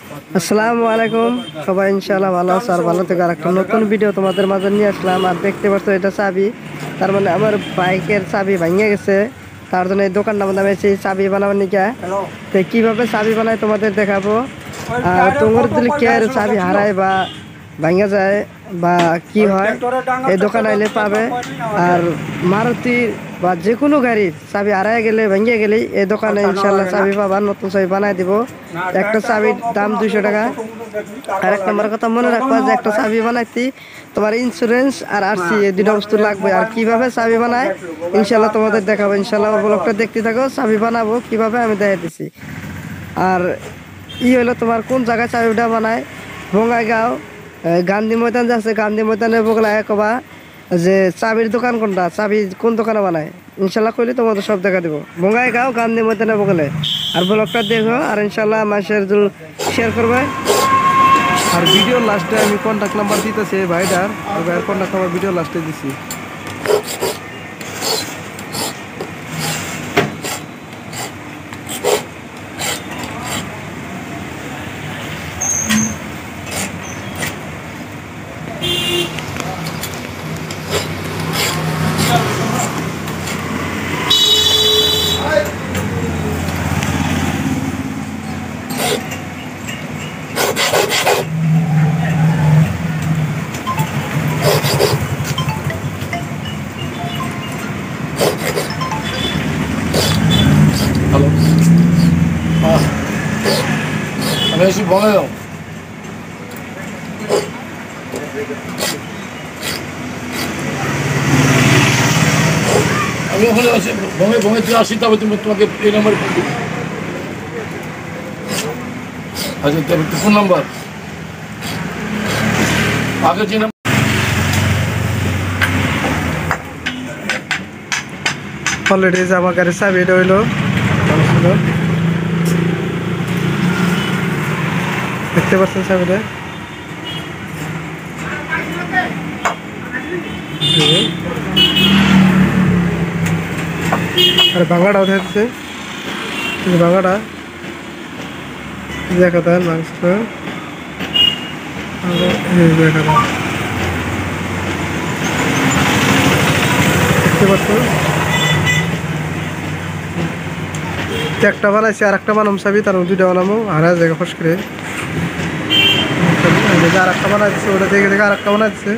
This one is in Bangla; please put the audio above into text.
আসসালামু আলাইকুম সবাই, ইনশাআল্লাহ ভালো আছো আর ভালো থেকে আরেকটা নতুন ভিডিও তোমাদের মাঝে নিয়ে আসলাম। আর দেখতে পাচ্ছ এটা চাবি, তার মানে আমার বাইকের চাবি ভেঙে গেছে, তার জন্য এই দোকানটা নামেছি চাবি বানাবার নিকা। তো কীভাবে চাবি বানায় তোমাদের দেখাবো। আর তোমার যদি কে চাবি হারায় বা ভাঙা যায় বা কি হয়, এই দোকান আইলে পাবে। আর মারুতি বা যে কোনো গাড়ির চাবি হারায় গেলে ভেঙে গেলেই এই দোকানে ইনশাল্লাহ চাবি পাবা, নতুন চাবি বানাই দিব। একটা চাবির দাম 200 টাকা। আর এক নম্বর কথা মনে রাখবা যে একটা চাবি বানাইতে তোমার ইন্স্যুরেন্স আর আরসি এই দুটো বস্তু লাগবে। আর কিভাবে চাবি বানায় ইনশাল্লাহ তোমাদের দেখাবো। ইনশাল্লাহ আমার ব্লগটা দেখতে থাকো, চাবি বানাবো কিভাবে আমি দেখাই দিছি। আর হলো তোমার কোন জায়গায় চাবিটা বানায়, বঙ্গাইগাঁও গান্ধী ময়দান যে আছে, গান্ধী ময়দানের বগলায় কবা যে চাবির দোকান কোনটা, চাবি কোন দোকানে বানায় ইনশাল্লাহ কইলে তোমাদের সব দেখা দেবো। বঙ্গাইগাঁও গান্ধী ময়দানের বগলে। আর ব্লগটা দেখো আর ইনশাল্লাহ মানুষের শেয়ার করবে। আর ভিডিও লাস্টে আমি কন্ট্যাক্ট নাম্বার দিতেছি ভাইটার, ভাইয়ের কন্ট্যাক্ট নাম্বার ভিডিও লাস্টে দিছি। হ্যালো, আমি এসে বলে দাও। আমি ওখানে আছি, ভঙে তুই আসি, তবে তুমি তোমাকে এই নাম্বারে ফোন দিবো। আচ্ছা, তবে ফোন নাম্বার আগে যে নাম্বার। অলরেডি আমার গাড়ির চাবি এটা হইলো, দেখতে পাচ্ছেন চাবিটা। আর ভাঙাটাও থাকছে, ভাঙাটা দেখা দেন মাংসটা দেখা দেন, দেখতে পাচ্ছ। একটা বানাইছি আর একটা বানাম চাবি, তার দুইটা বানাবো হারা জায়গা ফস করে। আর একটা বানাই দিচ্ছে, ওটা দেখে দেখে আর একটা বানাই দিচ্ছে।